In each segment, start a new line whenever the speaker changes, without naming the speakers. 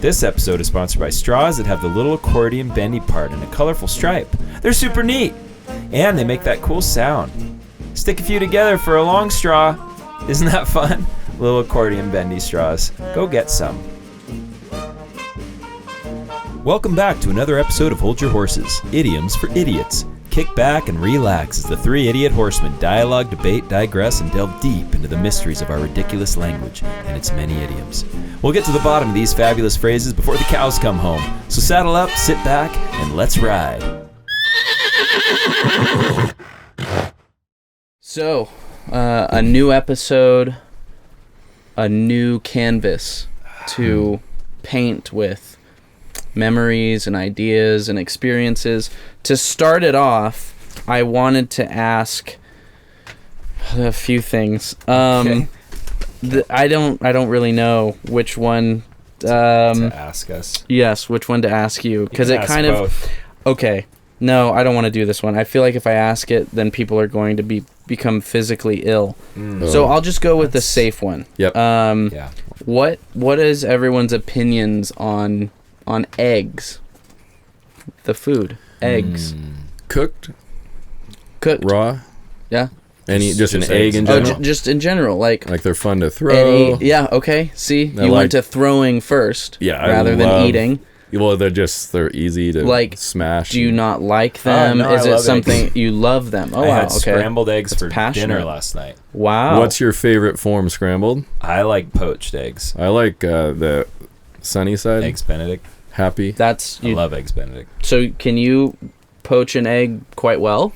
This episode is sponsored by straws that have the little accordion bendy part and a colorful stripe. They're super neat, and they make that cool sound. Stick a few together for a long straw. Isn't that fun? Little accordion bendy straws. Go get some. Welcome back to another episode of Hold Your Horses, Idioms for Idiots. Kick back and relax as the three idiot horsemen dialogue, debate, digress, and delve deep into the mysteries of our ridiculous language and its many idioms. We'll get to the bottom of these fabulous phrases before the cows come home. So saddle up, sit back, and let's ride.
So, a new episode, a new canvas to paint with memories and ideas and experiences. To start it off, I wanted to ask a few things.
Okay.
I don't really know which one
To ask us.
Yes, which one to ask you, because it
ask
kind of
both.
Okay. No, I don't want to do this one. I feel like if I ask it, then people are going to become physically ill. So I'll just go with the safe one.
Yep.
Yeah.
What is everyone's opinions on eggs? The food. Eggs.
Cooked,
Cooked.
raw,
Yeah.
just an
Just
egg
eggs.
in
Oh,
general.
just in general, like
Like they're fun to throw.
yeah, okay. See,
I
you
like-
went to throwing first
Yeah, I
rather than
love-
eating.
Well, they're easy to
Like,
smash.
Do you not like them?
no,
Is
I
it
love
something
eggs.
you love them? Oh
I
wow,
had
okay.
scrambled eggs
That's
for
passionate.
dinner last night.
Wow.
What's your favorite form scrambled?
I like poached eggs.
I like the sunny side.
Eggs Benedict.
Happy.
That's
I love eggs Benedict.
So can you poach an egg quite well?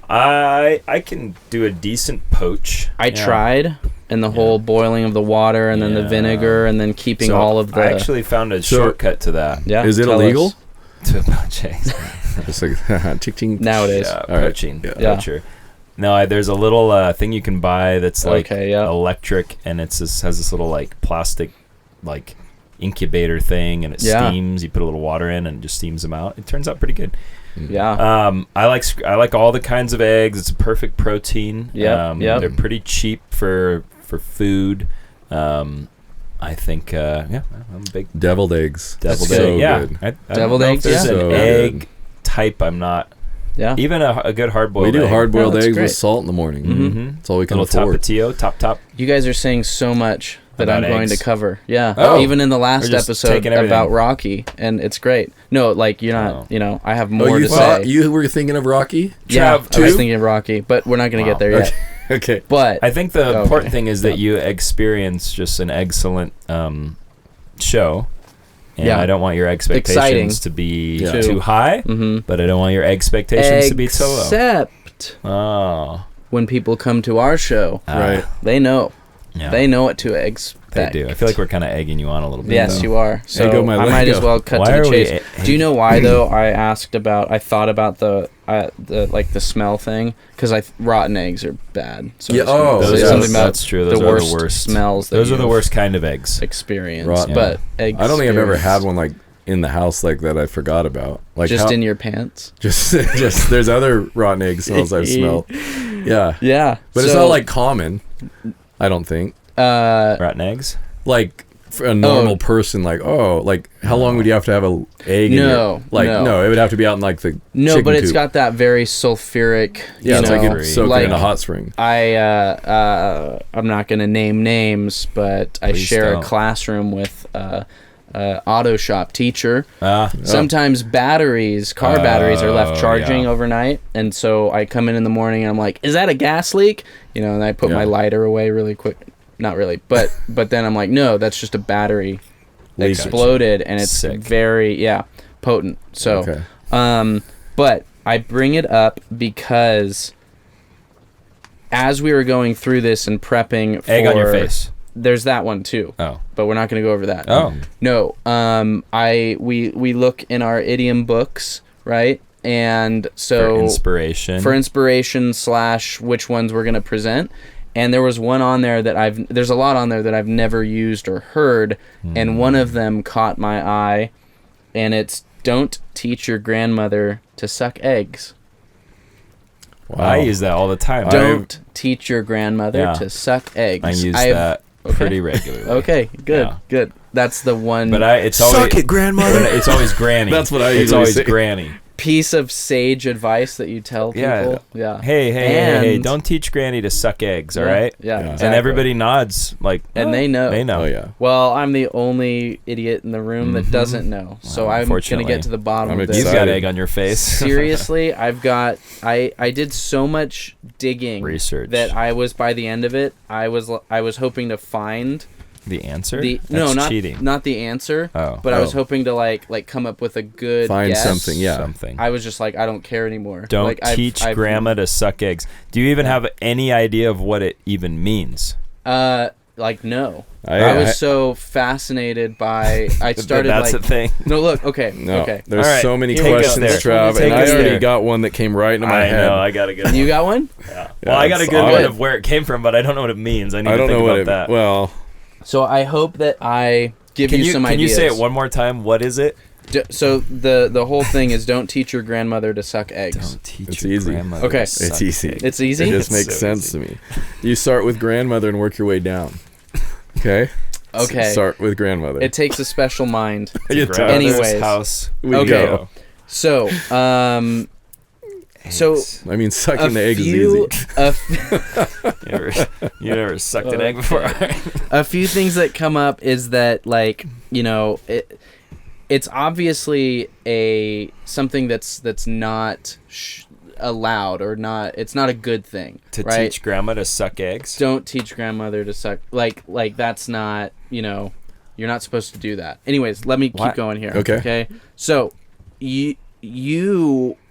I can do a decent poach.
I
Yeah.
tried, and the whole boiling of the water, and then the
Yeah.
vinegar, and then keeping
So
all of the.
I actually found a shortcut to that.
yeah.
Is it
tell
illegal?
us.
To poach eggs.
It's like ching ching.
Nowadays?
Yeah,
All right.
poaching.
Yeah.
Poacher. No, there's a little thing you can buy that's like
Okay, yeah.
electric, and has this little like plastic like incubator thing, and it
Yeah.
steams. You put a little water in, and it just steams them out. It turns out pretty good.
Yeah.
I like all the kinds of eggs. It's a perfect protein.
Yep, yep.
They're pretty cheap for food. I think I'm a big
Deviled eggs.
deviled
good.
egg.
So
Yeah,
good.
I
Deviled
don't know if
eggs,
There's
yeah.
an
So
egg
good.
type. I'm not.
Yeah.
Even a good hard boiled.
We do
egg.
hard-boiled
Oh, that's
eggs
great.
with salt in the morning.
Mm-hmm.
That's all we can
Little
afford.
tapatio, top.
You guys are saying so much that
About
I'm going
eggs.
to cover. Yeah.
Oh.
Even in the last
We're just
episode
taking everything.
about Rocky, and it's great. No, like you're not.
Oh.
You know, I have
Oh,
more
you
to
thought
say.
you were thinking of Rocky?
Yeah,
Trav,
I was
too?
thinking of Rocky, but we're not going to
Wow.
get there yet.
Okay.
But
I think the
Okay.
important thing is that you experience just an excellent show. And
Yeah.
I don't want your expectations
Exciting.
to be
Yeah.
too high,
Mhm.
but I don't want your expectations to be too low.
except
Oh,
when people come to our show,
Right.
they know.
Yeah.
They know what to expect.
They do. I feel like we're kind of egging you on a little bit.
Yes,
though.
you are. So
go, my
I might
Lego.
as well cut
Why
to
are
the
we
chase. Do you know why though? I thought about the like the smell thing, because rotten eggs are bad. So
Yeah,
I was gonna
oh,
say
Those
yeah,
something about
that's true. Those
the
are
worst,
the worst
smells. That
Those are the
you've
worst kind of eggs.
Experienced,
Rotten.
but egg.
I don't think I've ever had
experience.
one like in the house like that. I forgot about. Like
Just
how-
in your pants.
just there's other rotten egg smells I've smelled. Yeah.
Yeah,
But it's not like common. I don't think.
Rotten eggs.
Like for a normal person, like how long would you have to have a egg? in
No,
your,
no.
it would have to be out in like the
no,
chicken
but it's
coop.
got that very sulfuric.
Yeah,
you
it's
know,
like it's soaking in a
like-
hot spring.
I'm not going to name names, but I
Please
share
don't.
a classroom with auto shop teacher.
Ah,
Sometimes car batteries are left
Oh,
charging
yeah.
overnight, and so I come in the morning and I'm like, "Is that a gas leak?" You know, and I put
Yeah.
my lighter away really quick. Not really, but then I'm like, "No, that's just a battery
Leak.
exploded, and it's
Sick.
very potent." So,
Okay.
but I bring it up because as we were going through this and prepping for
egg on your face.
there's that one too,
Oh.
but we're not going to go over that.
Oh.
No, we look in our idiom books, right? And so
For inspiration.
/ which ones we're going to present. And there was one on there that there's a lot on there that I've never used or heard, and one of them caught my eye, and it's don't teach your grandmother to suck eggs.
Wow.
I use that all the time.
Don't teach your grandmother
Yeah.
to suck eggs.
I use
I've
that pretty regularly.
Okay, good,
Yeah.
good. That's the one
But it's always
Suck it, grandmother.
It's always granny.
That's what I
It's
usually
always
say.
granny.
piece of sage advice that you tell people.
Yeah.
Yeah.
Hey!
And-
Don't teach granny to suck eggs. All
Yeah,
right.
Yeah.
Yeah.
And
exactly.
everybody nods like,
And
"Oh,
they know.
They know.
Oh yeah.
Well, I'm the only idiot in the room that
Mhm.
doesn't know. So
Wow,
I'm gonna
unfortunately.
get to the bottom
I'm
of this.
You've got
Excited.
egg on your face.
Seriously, I did so much digging
Research.
that I was, by the end of it, I was hoping to find
The answer?
the
That's cheating.
not the answer,
Oh.
but I was
Oh.
hoping to like come up with a good
Find
guess.
something, yeah.
Something.
I was just like, I don't care anymore.
Don't
like, I've-
teach
I've-
grandma to suck eggs. Do you even
Yeah.
have any idea of what it even means?
Like no.
I-
I was
I-
so fascinated by. I started
That's
like
the thing.
no. Look, okay,
No.
okay.
There's
All right,
so many
take us
questions,
there.
Trav,
Take
and I
us
already
there.
got one that came right into my
I
head.
know. I got a good one.
You got one?
Yeah.
Yeah,
Well, I got a
it's
good one
odd.
of where it came from, but I don't know what it means. I need
I
to
don't
think
know what
about
it.
that.
Well,
So I hope that I give
Can
you
you
some
can
ideas.
you say it one more time? What is it?
So the whole thing is don't teach your grandmother to suck eggs.
Don't teach
It's
your
easy.
grandmother
Okay.
to
It's
suck
easy.
eggs.
It's easy.
it just
It's
makes
so
sense
easy.
to me. You start with grandmother and work your way down. Okay.
Okay.
Start with grandmother.
It takes a special mind.
It
Grandmother's
does.
Anyways.
house.
We
Okay.
go.
So So,
Eggs.
I mean, sucking the egg is
few,
easy.
You ever sucked an egg before?
a few things that come up is that, like, you know, it's obviously something that's not allowed, or not. It's not a good thing
To
right?
teach grandma to suck eggs?
Don't teach grandmother to suck. Like that's not, you know, you're not supposed to do that. Anyways, let me keep
What?
going here.
Okay.
Okay. So you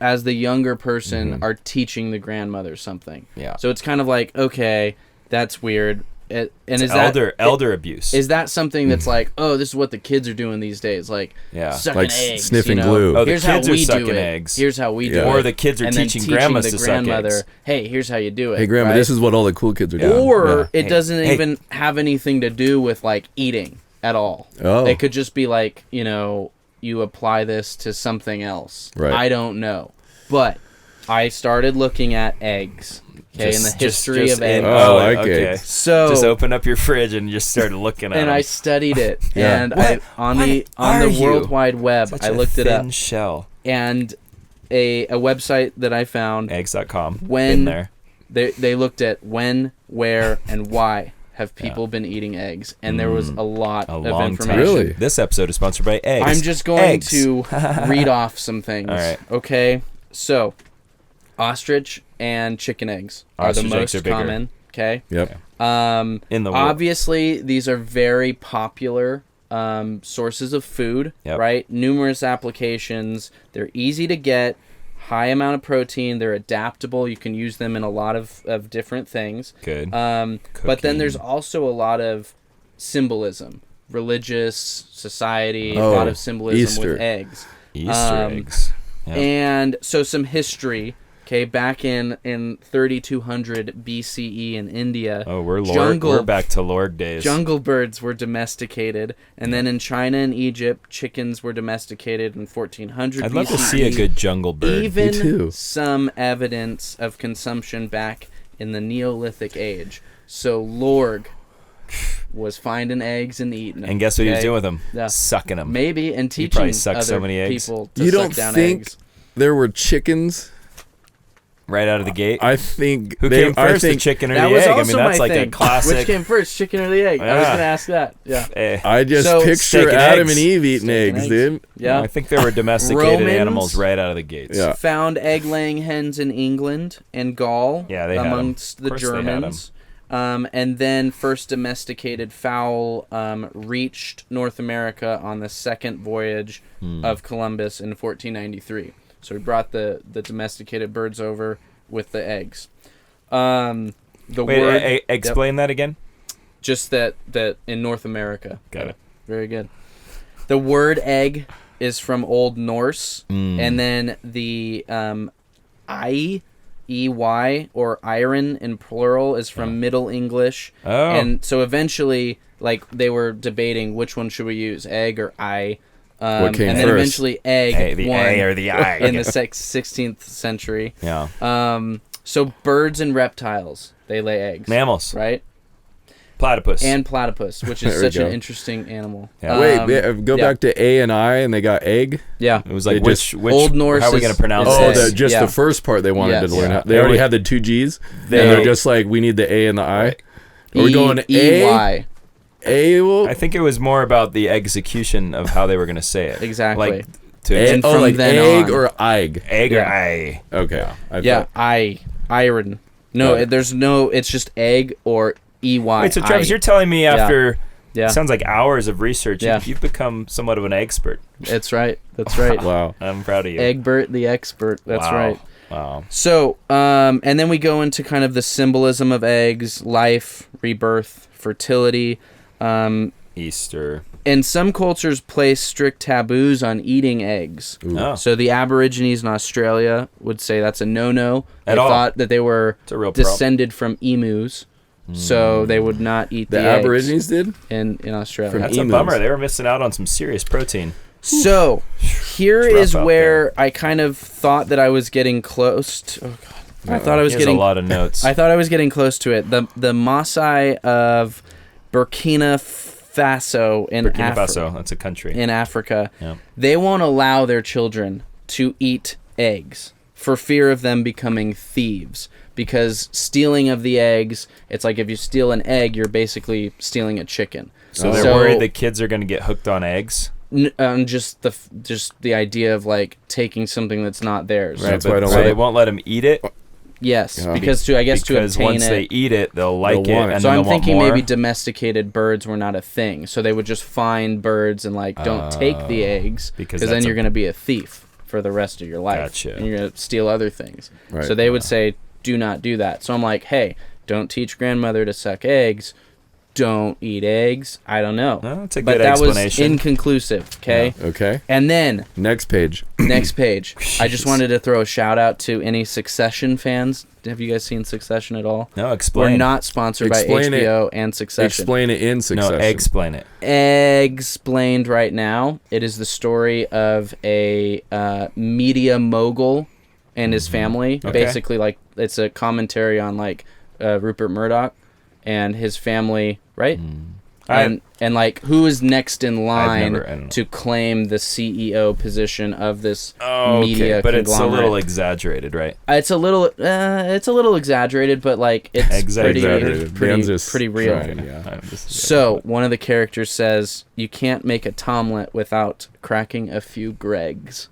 as the younger person are teaching the grandmother something.
Yeah.
So it's kind of like, okay, that's weird. And
It's
is
elder abuse.
Is that something that's like, oh, this is what the kids are doing these days, like
Yeah.
sucking
Like
eggs,
sniffing
you know?
glue.
Oh, the
Here's
kids
how
are
we
sucking
do it.
eggs.
Here's how we do
Yeah.
it.
Or the kids are
and then
teaching grandmas
the
to suck
grandmother,
eggs.
hey, here's how you do it.
Hey, grandma,
right?
this is what all the cool kids are
Yeah.
doing.
Or
Yeah.
it
Hey,
doesn't
hey.
even have anything to do with like eating at all.
Oh.
It could just be like, you know, you apply this to something else.
Right.
I don't know. But I started looking at eggs. Okay, in the history of eggs.
Oh, I like eggs.
So
Just open up your fridge and just started looking at
and
them.
I studied it.
Yeah.
And
What?
on
What
the
are you?
World Wide Web,
Such
I
a
looked it up.
thin shell.
And a website that I found,
Eggs.com.
When-
Been there.
they looked at when, where, and why have people been eating eggs, and there was a lot
A
of
long
information.
time.
Really?
This episode is sponsored by eggs.
I'm just going
Eggs.
to read off some things.
All right.
Okay. So, ostrich and chicken eggs are the
Ostrich eggs
most
are bigger.
common. Okay.
Yep.
in the world.
Obviously, these are very popular sources of food,
Yep.
right? Numerous applications. They're easy to get, high amount of protein. They're adaptable. You can use them in a lot of different things.
Good.
But then there's
Cooking.
also a lot of symbolism, religious, society, a
Oh,
lot of symbolism
Easter.
with eggs.
Easter eggs. Yeah.
And so some history, okay, back in 3200 BCE in India,
Oh, we're
jungle-
We're back to Lord days.
jungle birds were domesticated, and then in China and Egypt, chickens were domesticated in 1400
I'd
BCE.
love to see a good jungle bird.
Even
Me too.
some evidence of consumption back in the Neolithic age. So Lorg was finding eggs and eating them.
And guess what he was
okay?
doing with them?
Yeah.
Sucking them.
Maybe, and
He
teaching
probably sucked
other
so many eggs.
people to
You
suck
don't
down
think
eggs.
there were chickens?
Right out of the gate.
I think
Who
they,
came
I
first, the
think,
chicken or
That
the
was
egg? I
also
mean, that's
my
like
thing.
a classic.
Which came first, chicken or the egg? I was
Yeah.
going to ask that. Yeah.
I just
So-
picture
Steak and
Adam
eggs.
and Eve eating
Steak and
eggs,
eggs.
dude.
Yeah.
I think there were domesticated
Romans
animals right out of the gates.
Yeah.
Found egg-laying hens in England and Gaul.
Yeah, they had 'em.
amongst
Of
the
course they had 'em.
Germans. And then first domesticated fowl reached North America on the second voyage of Columbus in 1493. So he brought the domesticated birds over with the eggs. The
Wait,
word
explain that again.
just that in North America.
Got it.
Very good. The word egg is from Old Norse,
Mm.
and then the EY, or iron in plural, is from Middle English.
Oh.
And so eventually, like, they were debating which one should we use, egg or I.
What came
and then
first?
eventually egg
Hey, the
won
A or the I.
in the 16th century.
Yeah.
So birds and reptiles, they lay eggs.
Mammals.
Right?
Platypus.
and platypus, which is
There we
such an
go.
interesting animal.
Yeah.
Go back to A and I, and they got egg.
Yeah.
it was like
They just-
which
Old Norse
how are we
is-
going to pronounce
is
Oh,
this?
A.
just
Yeah.
the first part they wanted
Yes.
to learn.
Yeah.
They already had the 2 G's.
They-
and they're just like, we need the A and the I.
Right.
Are we going A?
E-Y.
A? Well,
I think it was more about the execution of how they were going to say it.
Exactly.
Like to
A,
And
oh,
from
like
then
egg
on.
or Ig.
egg or
Yeah.
I.
Okay. I
Yeah,
thought-
iron. No,
Got it.
there's no. It's just egg or EY.
Wait, so Travis, you're telling me after
Yeah.
sounds like hours of research,
Yeah.
you've become somewhat of an expert.
That's right. That's right.
Wow.
I'm proud of you.
Egbert the expert. That's
Wow.
right.
Wow.
So, and then we go into kind of the symbolism of eggs: life, rebirth, fertility.
Easter.
And some cultures place strict taboos on eating eggs.
Ooh.
Oh,
So the Aborigines in Australia would say that's a no-no. They
At all.
thought that they were
it's a real problem.
descended from emus, so they would not eat
The
the eggs
Aborigines did?
in Australia.
From
That's a
emus.
bummer. They were missing out on some serious protein.
So here
It's rough
is
out
where I kind of thought that I was getting close to. Oh God! I thought I was
He has
getting.
a lot of notes.
I thought I was getting close to it. The Maasai of Burkina Faso in
Burkina Faso. That's a country.
in Africa,
Yeah.
they won't allow their children to eat eggs for fear of them becoming thieves. Because stealing of the eggs, it's like if you steal an egg, you're basically stealing a chicken.
So they're worried the kids are going to get hooked on eggs.
Just the idea of like taking something that's not theirs.
Right. That's why I
but,
don't
so
let
they
it-
won't let them eat it.
Yes,
Yeah.
because to
Because
obtain
once
it.
they eat it, they'll like
They'll want
it,
it.
and
So
then
I'm
they'll want
thinking
more.
maybe domesticated birds were not a thing. So they would just find birds and like don't take the eggs
because
then
that's
you're
a-
going to be a thief for the rest of your life.
Gotcha.
And you're going to steal other things.
Right.
So they would say, do not do that. So I'm like, hey, don't teach grandmother to suck eggs. Don't eat eggs. I don't know.
No, that's a
but
good
that
explanation.
was inconclusive, okay?
Okay.
And then,
Next page.
next page. I just
Jeez.
wanted to throw a shout out to any Succession fans. Have you guys seen Succession at all?
No, explain.
We're not sponsored
Explain
by HBO and Succession.
Explain it in
No,
succession.
explain it.
Explained right now. It is the story of a media mogul and his family.
Okay.
Basically, like it's a commentary on like Rupert Murdoch and his family, right? And like who is next in line
I don't know.
to claim the CEO position of this
Oh,
media
okay. But it's a
conglomerate.
little exaggerated, right?
It's a little exaggerated, but like it's
Exaggerated.
pretty
Dan's
pretty real.
trying, yeah.
I'm just-
So, one of the characters says, you can't make a Tomlet without cracking a few Gregs.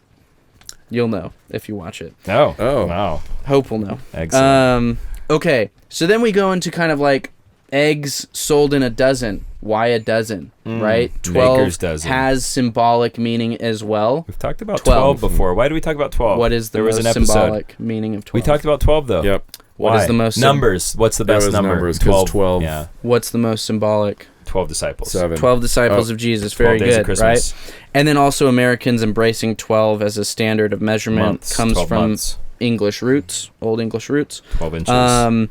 You'll know if you watch it.
No.
Oh.
Wow.
Hope will know.
Excellent.
Okay, so then we go into kind of like eggs sold in a dozen. Why a dozen, right? 12
Baker's dozen.
has symbolic meaning as well.
We've talked about
12.
12 before. Why do we talk about 12?
What is the
There was
most
an episode.
symbolic meaning of 12?
We talked about 12 though.
Yep.
What
Why?
is the most
numbers? What's the
That
best
was
number?
numbers, 'cause 12.
Yeah.
What's the most symbolic?
12 disciples.
7.
12 disciples
Oh.
of Jesus.
12
Very
days
good,
of
right?
Christmas.
And then also Americans embracing 12 as a standard of measurement
Months.
comes
12
from
months.
English roots, Old English roots.
12 inches.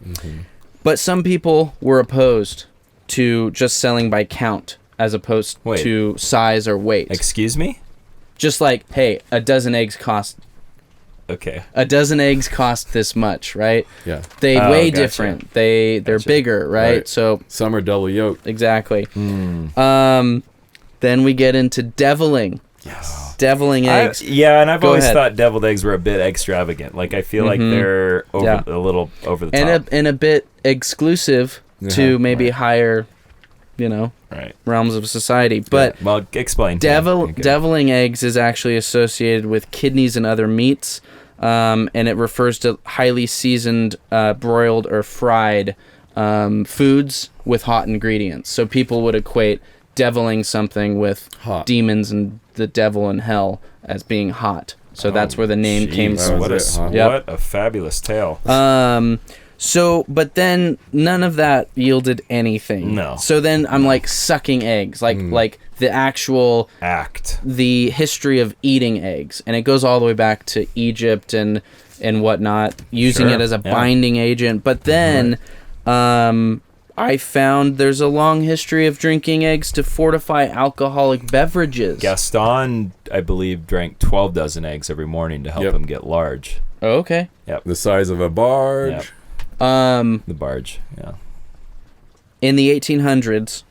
But some people were opposed to just selling by count as opposed
Wait.
to size or weight.
Excuse me?
Just like, hey, a dozen eggs cost
Okay.
this much, right?
Yeah.
They
Oh,
weigh
gotcha.
different. They're
Gotcha.
bigger, right?
Right.
So
Some are double yolked.
exactly.
Hmm.
Then we get into deviling.
Yes.
Deviling eggs.
Yeah, and I've
Go
always
ahead.
thought deviled eggs were a bit extravagant. Like I feel like they're over,
Yeah.
a little over the top.
And a bit exclusive to maybe
right.
higher,
right.
realms of society. But
Yeah, well, explain.
deviling eggs is actually associated with kidneys and other meats, and it refers to highly seasoned, broiled or fried foods with hot ingredients. So people would equate deviling something with
Hot.
demons and the devil and hell as being hot. So that's where the name came
Jeez,
from.
That
what,
was it, huh?
Yep.
what a fabulous tale.
But then none of that yielded anything.
No.
So then I'm like sucking eggs, like the actual the history of eating eggs, and it goes all the way back to Egypt and whatnot, using
Sure,
it as a
yeah.
binding agent. But then, I found there's a long history of drinking eggs to fortify alcoholic beverages.
Gaston, I believe, drank 12 dozen eggs every morning to help
Yep.
him get large.
Oh, okay.
The size of a barge.
Yep.
Um,
The barge, yeah.
in the 1800s,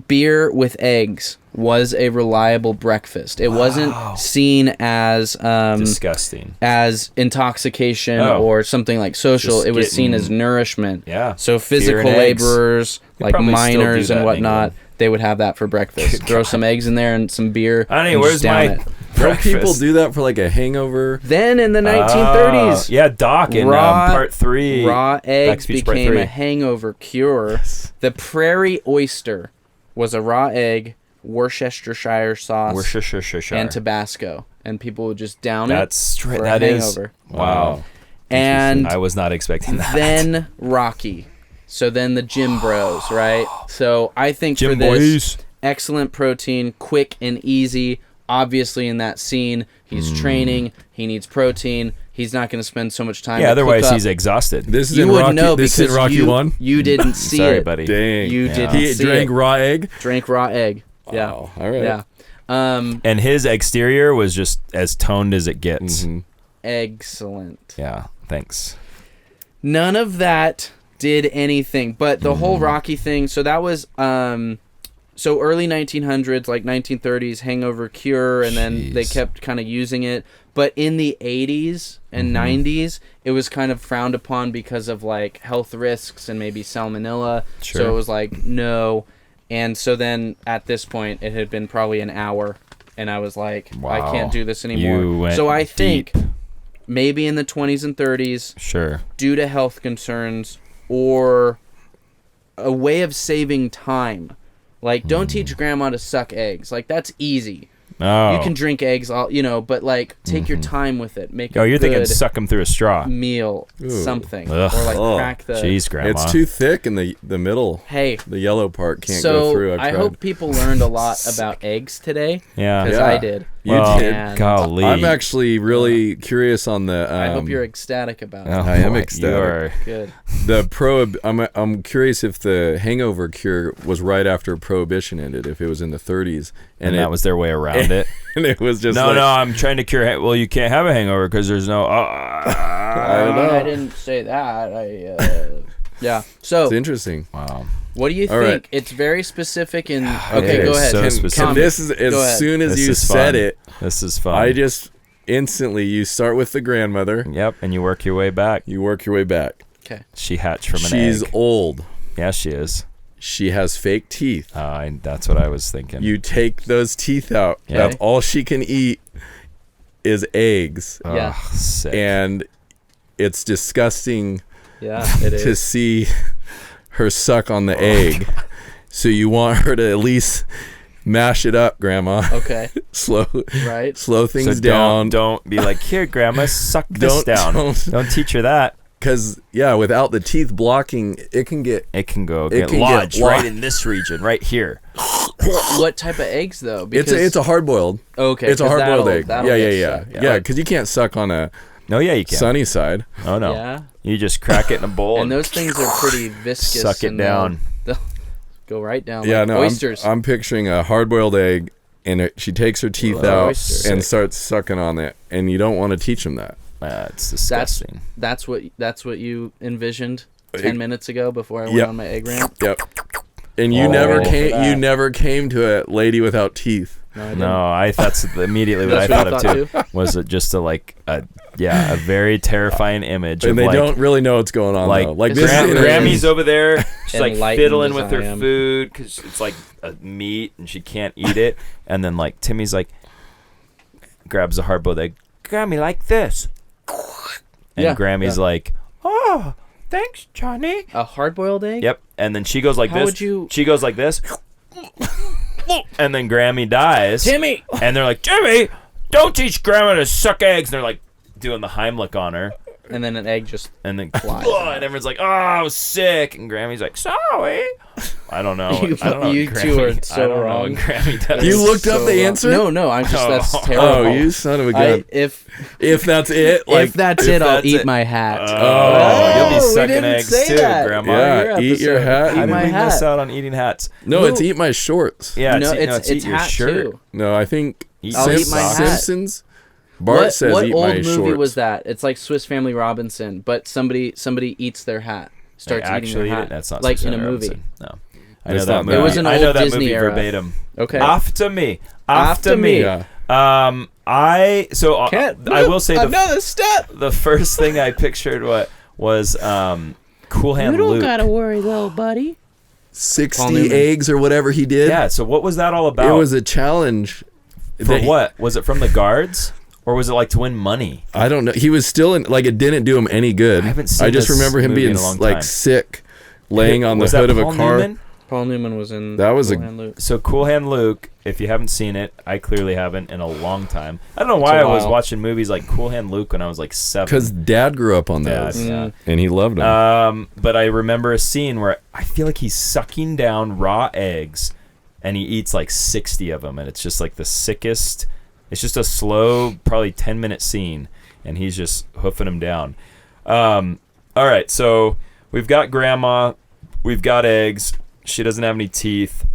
beer with eggs was a reliable breakfast. It wasn't seen as
Disgusting.
as intoxication
Oh.
or something like social.
Just
It was seen
getting-
as nourishment.
Yeah.
So
Beer
physical
and eggs.
laborers,
They
like
probably still do
miners
that
and
in
whatnot,
England.
they would have that for breakfast. Throw some eggs in there and some beer.
Honey,
and
where's
just down
my
it.
Don't people
breakfast?
do that for like a hangover?
Then in the 1930s,
Yeah, Doc in part 3.
raw eggs
Speech Part
became
3.
a hangover cure. The prairie oyster was a raw egg, Worcestershire sauce,
Worcestershire.
and Tabasco, and people would just down
That's
it
straight.
for a
That is.
hangover.
Wow.
And
I was not expecting that.
then Rocky. So then the gym bros, right? So I think for
Gym
this,
boys.
excellent protein, quick and easy. Obviously, in that scene, he's training. He needs protein. He's not going to spend so much time.
Yeah,
to
otherwise
cook up.
he's exhausted.
This is
You
in
would
Rocky.
know
This
because
is in Rocky
you,
1.
you didn't see
Sorry,
it.
buddy.
Dang.
You
Yeah.
didn't
He
see
drank
it.
raw egg.
Drank raw egg. Yeah.
Wow. All right.
Yeah.
And his exterior was just as toned as it gets.
Mhm.
Excellent.
Yeah, thanks.
None of that did anything, but the
Mm-hmm.
whole Rocky thing. So that was so early 1900s, like 1930s, hangover cure, and then they
Jeez.
kept kind of using it. But in the 80s and
Mm-hmm.
90s, it was kind of frowned upon because of like health risks and maybe salmonella. So
Sure.
it was like no. And so then at this point, it had been probably an hour, and I was like, I
Wow.
can't do this anymore.
You went
So I think
deep.
maybe in the 20s and 30s,
Sure.
due to health concerns or a way of saving time. Like, don't teach grandma to suck eggs. Like, that's easy.
Oh.
You can drink eggs, all but like, take your time with it. Make
Oh,
a
you're
good
thinking suck him through a straw.
meal,
Ooh.
something,
Ugh.
or like
Ugh.
crack the.
Jeez, Grandma.
It's too thick in the middle.
Hey,
The yellow part can't
so
go through. I've
I
tried.
hope people learned a lot about eggs today,
Yeah.
because
Yeah.
I did.
You
Well,
did.
And
golly.
I'm actually really curious on the.
I hope you're ecstatic about it.
Oh,
I am
boy,
ecstatic.
You are.
Good.
The I'm curious if the hangover cure was right after Prohibition ended, if it was in the 30s,
And that was their way around it.
and it was just
No,
like,
no, I'm trying to cure. Well, you can't have a hangover because there's no.
I don't know.
I didn't say that. Yeah. So
It's interesting.
Wow.
what do you
All
think?
right.
It's very specific in.
It
Okay, go
is
ahead.
so
And,
specific.
and this is
Go
as
ahead.
soon as
This
you
is
said
fun.
it,
This is fun.
I just instantly you start with the grandmother,
Yep, and you work your way back.
you work your way back.
Okay.
She hatched from an
She's
egg.
old.
Yeah, she is.
She has fake teeth.
That's what I was thinking.
You take those teeth out.
Yeah.
That's all she can eat is eggs,
Ugh,
Yeah.
sick.
and it's disgusting
Yeah, it
to
is.
see her suck on the egg. So you want her to at least mash it up, Grandma.
Okay.
slow
Right.
slow
So
things down.
Don't be like, here, Grandma, suck this
Don't-
down.
don't-
Don't teach her that.
Because without the teeth blocking, it can get.
It can go
It
get
can get
lodged
lo-
right in this region, right here.
What type of eggs though?
It's a hard boiled.
okay.
It's a
'cause
hard boiled
that'll-
egg.
that'll
Yeah,
get
yeah,
stuck.
yeah, yeah. Because you can't suck on a
No, yeah, you can.
sunny side.
Oh no.
Yeah.
You just crack it in a bowl
And those things are pretty viscous.
suck it
and
down.
They'll go right down.
Yeah,
like
no.
Oysters.
I'm picturing a hard boiled egg, and she takes her teeth
Love
out
oysters.
and starts sucking on it, and you don't want to teach them that.
It's disgusting.
that's what you envisioned 10 minutes ago before I went
Yep.
on my egg rant.
Yep. And you
Oh.
never
For
came.
that.
You never came to a lady without teeth.
No, I didn't.
No, that's immediately what I
That's
thought of too. Was it just a very terrifying image
And
of
they
like,
don't really know what's going on.
like,
though. Like
It's
this.
Gram-
is-
Grammy's over there. She's like
Enlightened
fiddling
as
with
I
her
am.
food because it's like a meat and she can't eat it. And then like Timmy's like grabs a hard-boiled egg. Grammy, like this. And
Yeah,
Grammy's
yeah.
like, oh, thanks, Johnny.
A hard-boiled egg?
Yep. And then she goes like
How
this.
would you-
She goes like this. And then Grammy dies.
Timmy!
And they're like, Jimmy, don't teach Grandma to suck eggs. And they're like doing the Heimlich on her.
And then an egg just...
And then
Flies
and everyone's like, oh, I was sick. And Grammy's like, sorry. I don't know.
You-
I don't know
you
what
two
Grammy-
are so
I don't know
wrong.
what Grammy does.
You looked up the
wrong.
answer?
No, I'm just... That's
Oh.
terrible.
Oh, you son of a gun!
If
If that's it, like
that's it, I'll
that's
eat
it.
my hat.
Oh, you'll be
we
sucking
didn't
eggs
say
too,
that.
Grandma.
yeah, eat your
episode.
hat.
How
Eat
did
my
we miss
hat.
out on eating hats?
No, it's
No.
eat my shorts.
Yeah,
no,
it's
it's
eat your
hat
shirt.
too.
No, I think
I'll
eat my hat.
Simpsons. Bart says
what
eat
old
my
movie
shorts.
was that? It's like Swiss Family Robinson, but somebody eats their hat. starts
They
eating her hat.
That's not
like in
Smith
a movie.
Robinson. No, I
It's
know that
not
movie.
that.
It was an
I know
old
that
Disney
movie
era.
verbatim.
Okay.
After me.
Yeah.
I will say
another step.
the first thing I pictured was Cool Hand Luke.
worry, little buddy. Paul
60
Newman.
eggs or whatever he did.
Yeah. So what was that all about?
It was a challenge.
for what? Was it from the guards, or was it like to win money?
I don't know. He was still in, like, it didn't do him any good.
I haven't seen
I just
this
remember him
movie
being
in a long
like
time.
sick, laying on the
Was that
hood of a
Paul
car.
Newman?
Paul Newman was in.
That was
Cool
a-
Hand Luke.
So Cool Hand Luke, if you haven't seen it, I clearly haven't in a long time. I don't know why
It's
I
a
was
while.
watching movies like Cool Hand Luke when I was like 7.
Because Dad grew up on
Yeah,
those,
yeah.
and he loved them.
But I remember a scene where I feel like he's sucking down raw eggs, and he eats like 60 of them, and it's just like the sickest. It's just a slow, probably 10-minute scene, and he's just hoofing them down. All right, so we've got Grandma, we've got eggs. She doesn't have any teeth.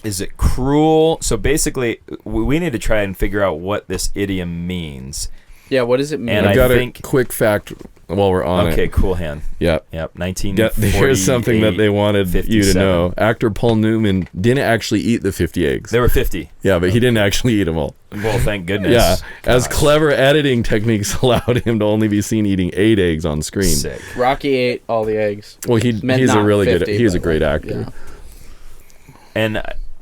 Is it cruel? So basically, we need to try and figure out what this idiom means.
Yeah, what does it mean?
And
I
I
got
think-
a quick fact while we're on
Okay,
it.
Cool Hand.
Yep.
Yep,
Yeah,
1948.
here's something that they wanted you to
57.
know. Actor Paul Newman didn't actually eat the 50 eggs.
There were 50.
Yeah, but he didn't actually eat them all.
Well, thank goodness.
Yeah, as
Gosh.
clever editing techniques allowed him to only be seen eating 8 eggs on screen.
Sick.
Rocky ate all the eggs.
Well,
Meant
he's a
not
really
50,
good. He's a
but,
great
like,
actor.
yeah.
And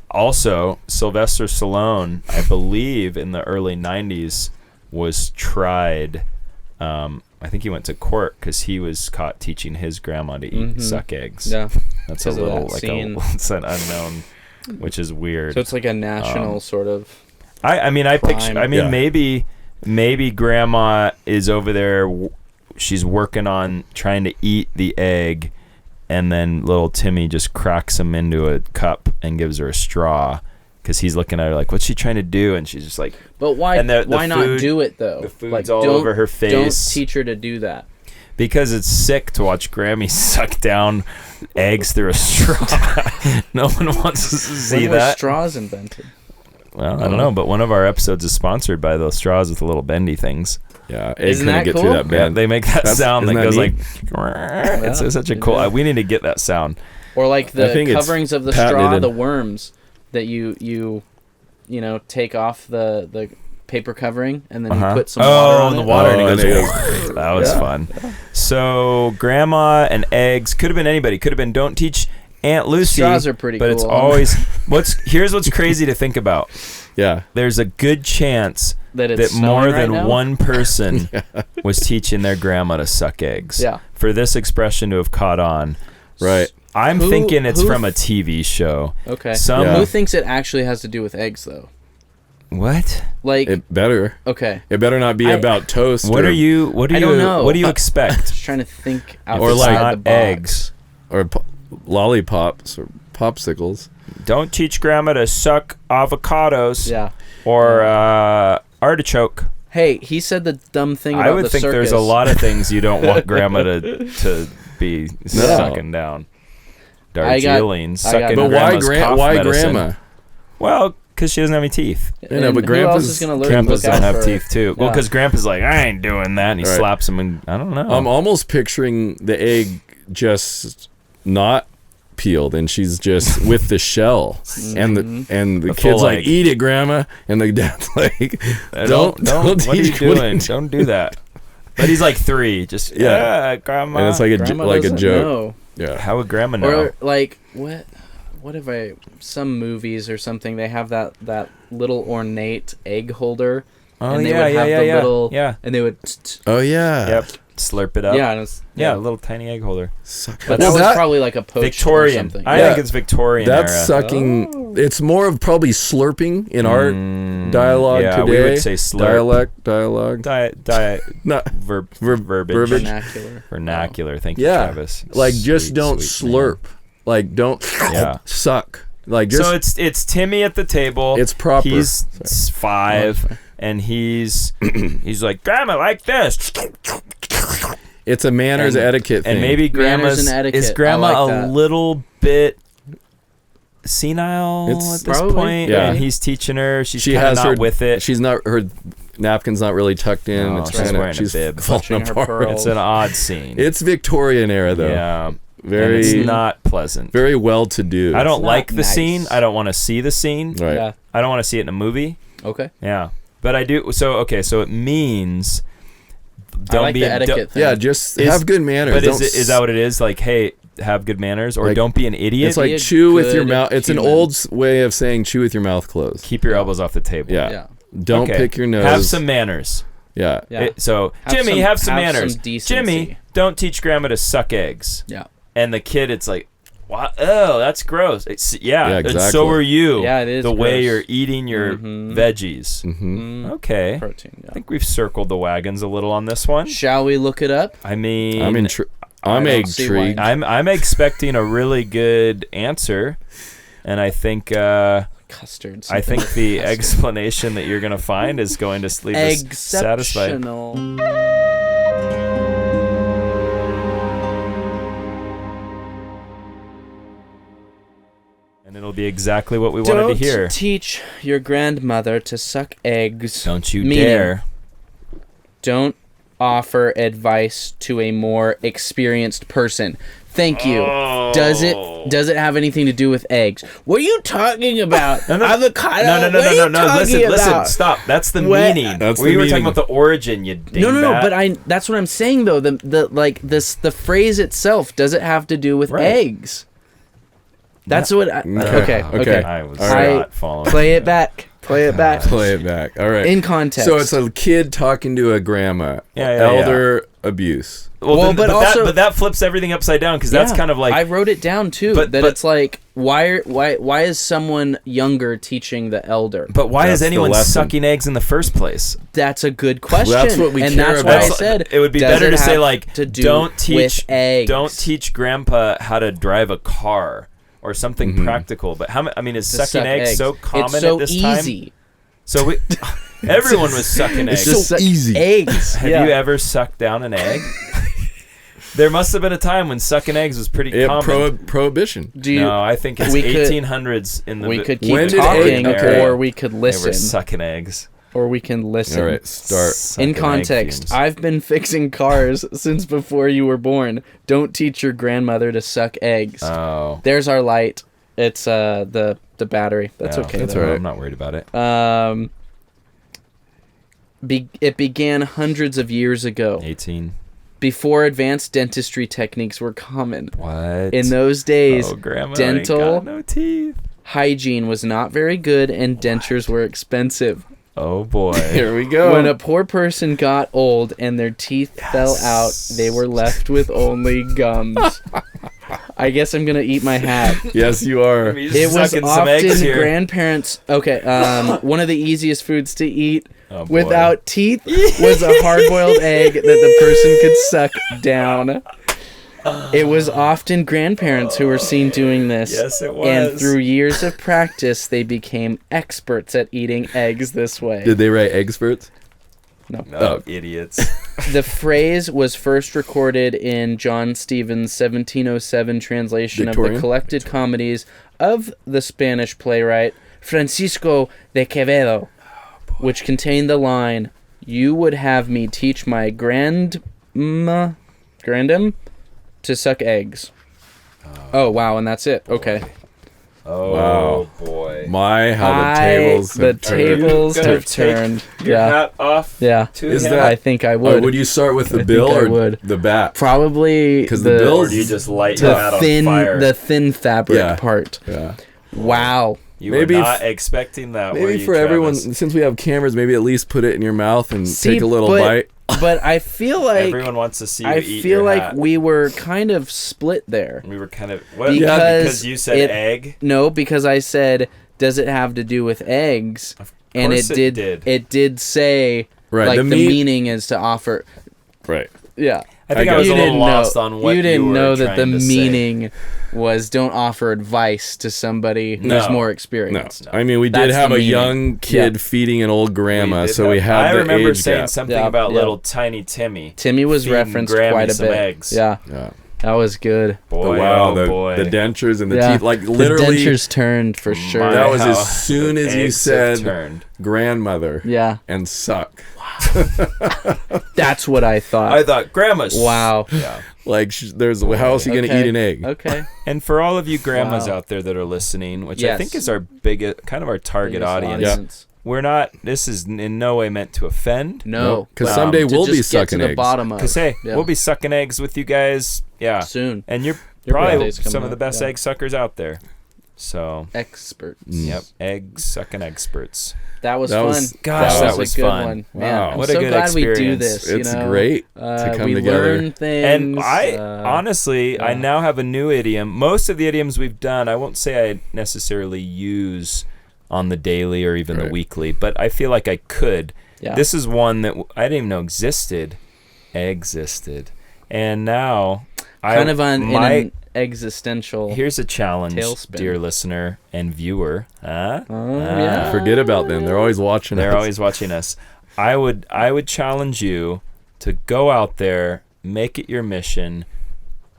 also, Sylvester Stallone, I believe in the early 90s, was tried. I think he went to court because he was caught teaching his grandma to eat suck eggs.
Yeah.
That's a
because of
little
that
like
scene.
it's an unknown, which is weird.
So it's like a national sort of.
I mean, I picture.
crime.
I mean,
Yeah.
maybe grandma is over there. She's working on trying to eat the egg, and then little Timmy just cracks him into a cup and gives her a straw because he's looking at her like, "What's she trying to do?" And she's just like,
But why?
And the
why not
food-
do it though?
the food's all over her face.
Don't teach her to do that.
because it's sick to watch Grammy suck down eggs through a straw. No one wants to see
When were
that.
straws invented?
Well, I don't know, but one of our episodes is sponsored by those straws with the little bendy things.
Yeah, egg
Isn't
couldn't
that
get
cool?
through that
Yeah,
band.
they make that
That's-
sound that
isn't that
goes
neat?
like. It's
Yeah.
such a cool. We need to get that sound.
Or like
I
the
think it's
coverings of the
patented
straw,
in-
the worms that you take off the paper covering and then you put some water on
the
it.
water, and
Oh,
it
and
goes. That was fun. So grandma and eggs could have been anybody. Could have been don't teach Aunt Lucy.
Straws are pretty
but it's
cool.
always here's what's crazy to think about.
Yeah,
There's a good chance
That it's
that more
snowing right
than
now?
one person was teaching their grandma to suck eggs.
Yeah.
For this expression to have caught on.
right.
I'm
Who-
thinking it's
who
from a TV show.
Okay.
Some
Yeah.
Who thinks it actually has to do with eggs though?
What?
Like
It better.
okay,
It better not be
I-
about toast.
What
or,
are you? What do
I
you?
don't know.
What do you expect?
just trying to think outside
Or like-
the
Not
box.
eggs.
or lollipops or popsicles?
Don't teach grandma to suck avocados
Yeah.
or artichoke.
Hey, he said the dumb thing about
I would
the
think
circus.
there's a lot of things you don't want grandma to be sucking down. Darjeeling,
I
sucking
got-
But why
grandma's cough
why
medicine.
grandma?
Well, because she doesn't have any teeth.
You know,
And
but
who else
grandpa's-
is gonna learn
Grandpas
to look
don't
out
have
for
teeth too. Well,
Yeah.
because grandpa's like, I ain't doing that, and he
Right.
slaps him, and I don't know.
I'm almost picturing the egg just not peeled, and she's just with the shell, and the
The
kid's
full
like,
egg.
"Eat it, grandma," and the dad's like,
don't. What are you
teach-
doing? Don't do that. But he's like 3. Just
Yeah.
grandma.
And it's like
Grandma
a
doesn't
joke.
know.
Yeah,
how would grandma know?
Or like what if some movies or something they have that little ornate egg holder
Oh,
and they
yeah,
would have
yeah,
the
yeah.
little
Yeah.
and they would
oh yeah,
Yep. Slurp it up.
yeah, and it's,
Yeah, a little tiny egg holder.
Suck.
but
Well,
that was probably like a poached
Victorian.
or something.
I
Yeah.
think it's Victorian
that's
era.
sucking.
Oh.
It's more of probably slurping in our dialogue
yeah,
today.
we would say slurp.
Dialogue.
Not
Not
verbiage.
verbiage.
vernacular.
Vernacular. Thank you,
yeah,
Travis.
like just
Sweet,
don't
sweet
slurp. Like don't
Yeah.
suck. Like just
So it's Timmy at the table.
It's proper.
He's 5, and he's like, Grandma, like this.
it's a manners
And-
etiquette thing.
And maybe
Manners
grandma's
and etiquette.
is
I
grandma
like
a
that.
little bit senile
It's-
at this
Probably,
point,
yeah.
and he's teaching her. She's
she
kind of
has
not
her
with it.
She's not her napkin's not really tucked in.
No,
it's
she's
kind
wearing
of
a
she's
bib.
falling
Clutching her
apart.
pearls.
It's an odd scene.
It's Victorian era though.
yeah, and
Very
it's not pleasant.
very well to do.
I don't
not
like the
nice.
scene. I don't want to see the scene.
Right.
Yeah.
I don't want to see it in a movie.
Okay.
Yeah, but I do. So okay, so it means
I like the etiquette
don't-
thing.
Yeah, just
Is-
have good manners.
But
Don't
is that what it is? Like, hey, have good manners, or
Like,
don't be an idiot.
It's
Be
like
a
chew with your
good
mouth. It's
human.
an old way of saying chew with your mouth closed.
Keep your elbows off the table.
Yeah.
Yeah.
Don't
Okay.
pick your nose.
Have some manners.
Yeah.
Yeah.
So
Have
Jimmy,
some-
have some
have some
manners.
decency.
Jimmy, don't teach grandma to suck eggs.
Yeah.
And the kid, it's like, wow, oh, that's gross. Yeah,
Yeah,
and so
exactly.
are you.
Yeah, it is
the way
gross.
you're eating your
Mhm.
veggies.
Mm-hmm.
Okay,
Protein.
I
Yeah.
think we've circled the wagons a little on this one.
Shall we look it up?
I mean,
I'm
don't see why.
intrigued.
I'm expecting a really good answer, and I think
Custard.
I
something
think the
custard.
explanation that you're going to find is going to leave us satisfied.
Exceptional.
And it'll be exactly what we wanted to hear.
Don't teach your grandmother to suck eggs.
Don't you
Meaning,
dare.
Don't offer advice to a more experienced person. Thank you. Does it have anything to do with eggs? What are you talking about?
No.
Avocado?
No.
What are you talking
Listen.
about?
Stop. That's the
What?
meaning.
That's
we
the
were talking
meaning.
about the origin. You
No,
dingbat.
but that's what I'm saying though. The phrase itself, does it have to do with
Right.
eggs? That's what. Okay.
Okay.
I was
All right.
not following.
Play it back. Play it back.
Play it back. All right.
In context.
So it's a kid talking to a grandma.
Yeah,
Elder abuse.
Well, but also-
that flips everything upside down because that's
Yeah.
kind of like
I wrote it down too.
But-
that
but-
it's like why is someone younger teaching the elder?
But why
That's
is
the
anyone
lesson.
sucking eggs in the first place?
That's a good question.
That's what we
and
care
that's
about.
why I
That's-
said
it would be
does
better
it
to say
have
like
to do
don't
with
teach
eggs?
don't teach grandpa how to drive a car or something
Mm-hmm.
practical. But I mean, is
To
sucking
suck
eggs so common
it's so
at this time?
easy.
So we everyone was sucking eggs.
It's so
suck
easy.
Eggs.
Have
Yeah.
you ever sucked down an egg? There must have been a time when sucking eggs was pretty common.
Prohibition.
Do you?
No, I think it's
we could-
1800s in the
we could
When
keep
did
talking,
egg- okay.
or we could
They were
listen,
sucking eggs.
or we can listen.
All right. Start.
Sucking
In
egg
context,
fumes.
I've been fixing cars since before you were born. Don't teach your grandmother to suck eggs.
Oh,
There's our light. It's the battery. That's
no,
okay.
That's
though.
all right.
I'm not worried about it.
It began hundreds of years ago,
18.
before advanced dentistry techniques were common.
What?
In those days,
oh, grandma
dental-
ain't got no teeth.
hygiene was not very good and dentures were expensive.
Oh boy.
Here we go.
When a poor person got old and their teeth fell out, they were left with only gums. I guess I'm gonna eat my hat.
Yes, you are.
He's
It was
sucking some eggs
often
here.
grandparents. Okay, one of the easiest foods to eat
Oh, boy.
without teeth was a hard-boiled egg that the person could suck down. It was often grandparents who were seen doing this.
Yes, it was.
And through years of practice, they became experts at eating eggs this way.
Did they write experts?
No.
No, idiots.
The phrase was first recorded in John Stevens' 1707 translation of the
Victorian?
collected comedies of the Spanish playwright Francisco de Quevedo, which contained the line, "You would have me teach my grandam to suck eggs." Oh, wow, and that's it. Okay.
Oh
Wow.
boy.
My, how the tables
The
have turned.
tables
Gonna
have
take
turned.
Your
Yeah.
hat off.
Yeah.
To
Is
him?
that-
I think I
Oh,
would.
would you start with
I
the bill
think I
or
would.
the bat?
Probably
'Cause the bills-
Or do you just light your hat
the
on
thin,
fire?
the thin fabric
Yeah.
part.
Yeah.
Wow.
You
Maybe
were not
f-
expecting that. were
Maybe
you,
for everyone,
Travis?
since we have cameras, maybe at least put it in your mouth and
See,
take a little
but-
bite.
But I feel like
Everyone wants to see you
I
eat
feel
your
like
hat.
we were kind of split there.
We were kind of what?
Because
because you said
it-
egg.
No, because I said, does it have to do with eggs? And
course
it
it
did.
did.
It did say
Right,
like
the
the,
meat-
meaning is to offer.
Right.
Yeah.
I think
I
I, was a
You
little
didn't
lost
know.
on what
you didn't
were
know that the
trying to say.
meaning was don't offer advice to somebody who's
No.
more
No.
experienced.
I mean, we did
That's
have
the
a
meaning.
young kid
Yeah.
feeding an old grandma,
did
so
have-
we had
I
the
remember
age
saying
gap.
something
Yeah,
about
yeah.
little tiny Timmy.
Timmy was
Feeding
referenced
Grammy
quite a
some
bit.
eggs.
Yeah.
Yeah.
That was good.
Boy,
the dentures and the
Yeah.
teeth, like
The
literally.
dentures turned for sure.
That was
how
as soon
the
as you
eggs have
said
turned.
grandmother
Yeah,
and suck.
that's what I thought.
I thought grandma's.
Wow.
Yeah.
Like, there's how else are you gonna
Okay.
eat an egg?
Okay.
And for all of you grandmas
Wow.
out there that are listening, which I
Yes.
think is our biggest, kind of our target
Biggest
audience. We're not. This is in no way meant to offend.
No.
because
Um,
someday
To
we'll be
just get to
sucking
the
eggs.
bottom of.
Cause hey,
Yeah.
we'll be sucking eggs with you guys. Yeah.
soon.
And you're
Your
probably
birthday's coming
some of the
up,
best
yeah.
egg suckers out there. So,
Experts.
yep, egg sucking experts.
That was
That
fun.
was-
Gosh, that was
a good
fun.
one.
Wow.
Man, I'm
What a
so
good
glad we do
experience.
this.
It's
you know?
great to come
we
together.
learn things.
And I honestly, I
yeah.
now have a new idiom. Most of the idioms we've done, I won't say I necessarily use on the daily or even the
Right.
weekly, but I feel like I could.
Yeah.
This is one that I didn't even know existed. And now
kind of in
my
an existential.
here's a challenge,
tailspin.
dear listener and viewer.
yeah.
Forget about them. They're always watching
They're
us.
always watching us. I would challenge you to go out there, make it your mission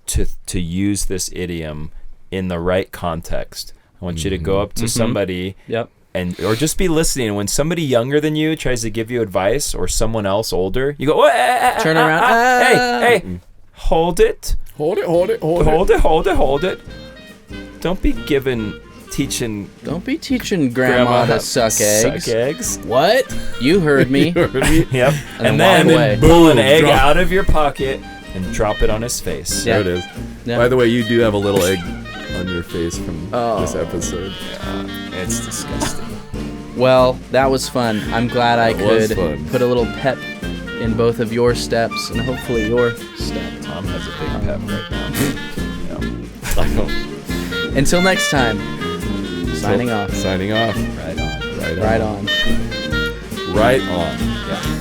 to use this idiom in the right context. I want you to go up to somebody
Yep.
or just be listening. When somebody younger than you tries to give you advice, or someone else older, you go,
Turn around.
hey, hold it.
Hold it.
Hold it. Don't be teaching
Don't be teaching grandma to suck eggs.
Suck eggs.
What? You heard me.
Yep.
And
And
then
then
walk away.
pull an
Boom,
egg
drop.
out of your pocket and drop it on his face.
Yeah.
There it is.
Yeah.
By the way, you do have a little egg on your face from
Oh.
this episode.
It's disgusting.
Well, that was fun. I'm glad I
That was
could
fun.
put a little pep in both of your steps and hopefully your step.
Tom has a big pep right now.
I know.
Until next time, signing off.
Signing off.
Right on.
Right on.
Right on.
Right on.
Yeah.